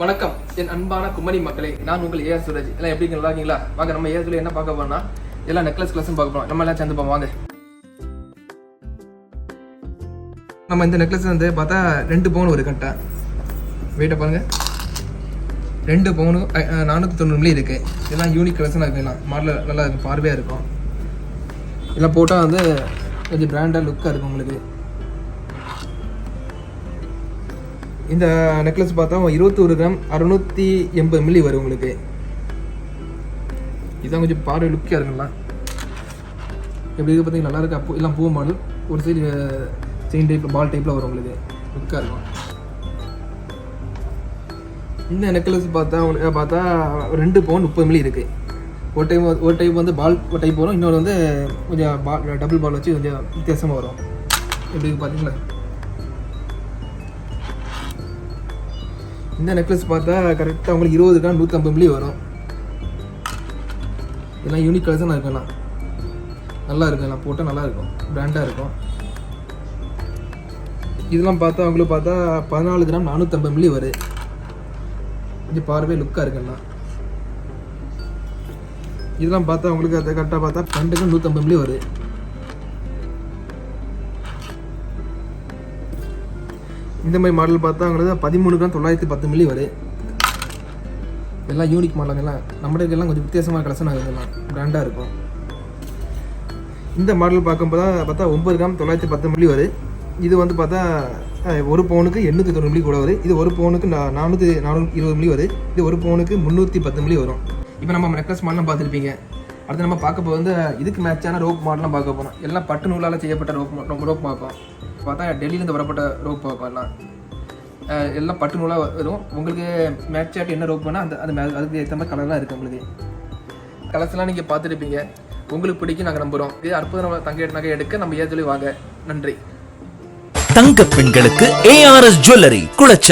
வணக்கம் என் அன்பான குமரி மக்களே, நான் உங்கள் ஏஆர் சுரஜ். எல்லாம் எப்படி நல்லா இருக்கீங்களா? வாங்க நம்ம ஏஆர் என்ன பார்க்க போறோம்னா எல்லாம் நெக்லஸ் கிளாஸ் பார்க்க போறோம். நம்ம எல்லாம் சேர்ந்து போவோம் வாங்க. நம்ம இந்த நெக்லஸ் வந்து பார்த்தா 2 பவுன் ஒரு கட்டா வெயிட்ட பாருங்க. 2 பவுன் 490 மில்லி இருக்கு. இதெல்லாம் யூனிக் கலெக்ஷன் இருக்கலாம். மாடல் நல்லா இருக்கும், பார்வையாக இருக்கும். இதெல்லாம் போட்டால் வந்து கொஞ்சம் பிராண்டாக லுக்காக இருக்கும் உங்களுக்கு. இந்த நெக்லஸ் பார்த்தா 21 கிராம் 680 மில்லி வரும் உங்களுக்கு. இதுதான் கொஞ்சம் பார்வை லுக்கியாக இருக்குங்களா? எப்படி இருக்கு பார்த்தீங்கன்னா நல்லா இருக்கு. அப்போ எல்லாம் பூ மாடல், ஒரு சைடு செயின் டைப்பில் பால் டைப்பில் வரும் உங்களுக்கு, லுக்காக இருக்கும். இந்த நெக்லஸ் பார்த்தா 2 பவுன் 30 மில்லி இருக்குது. ஒரு டைப் வந்து பால் டைப் வரும், இன்னொரு வந்து கொஞ்சம் டபுள் பால் வச்சு கொஞ்சம் வித்தியாசமாக வரும். எப்படி பார்த்தீங்களா? இந்த நெக்லஸ் பார்த்தா கரெக்டாக உங்களுக்கு 20 கிராம் 150 மில்லி வரும். இதெல்லாம் யூனிக் கலர்ஸாக இருக்கலாம், நல்லா இருக்கலாம், போட்டால் நல்லா இருக்கும், பிராண்டாக இருக்கும். இதெல்லாம் பார்த்தா உங்களுக்கு 14 கிராம் 450 மில்லி வரும். கொஞ்சம் பார்வை லுக்காக இருக்குண்ணா. இதெல்லாம் பார்த்தா உங்களுக்கு அதை கரெக்டாக 12 கிராம் 150 மில்லி வரும். இந்த மாதிரி மாடல் பார்த்தா உங்களுக்கு 13 கிராம் 910 மில்லி வரும். எல்லாம் யூனிக் மாடலுங்கெல்லாம் நம்மளுக்கு எல்லாம் கொஞ்சம் வித்தியாசமாக கலெக்ஷன் ஆகுதுலாம், பிராண்டாக இருக்கும். இந்த மாடல் பார்க்கும்போது 9 கிராம் 910 மில்லி வரும். இது வந்து 1 பவுனுக்கு 890 மில்லி கூட வரும். இது 1 பவுனுக்கு 420 மில்லி வரும். இது 1 பவுனுக்கு 310 மில்லி வரும். இப்போ நம்ம நெக்லஸ் மாடலாம் பார்த்துருப்பீங்க. அடுத்து நம்ம பார்க்க போது வந்து இதுக்கு மேட்சான ரோப் மாடலாம் பார்க்க போகிறோம். எல்லாம் பட்டு நூலால் செய்யப்பட்ட ரோப் பார்ப்போம். பார்த்தா டெல்லியிலேருந்து வரப்பட்ட ரோப் பார்ப்போம். எல்லாம் பட்டு நூலாக வரும். உங்களுக்கு மேட்ச் ஆட் என்ன ரோப் வேணால் அதுக்கு ஏற்ற மாதிரி கலர்லாம் இருக்குது. உங்களுக்கு கலர்ஸ்லாம் நீங்கள் பார்த்துருப்பீங்க. உங்களுக்கு பிடிக்கும் நாங்கள் நம்புகிறோம். இது அற்புதம் நகை எடுக்க நம்ம ஏன் சொல்லி வாங்க. நன்றி. தங்க பெண்களுக்கு ARS ஜுவல்லரி குளச்சல்.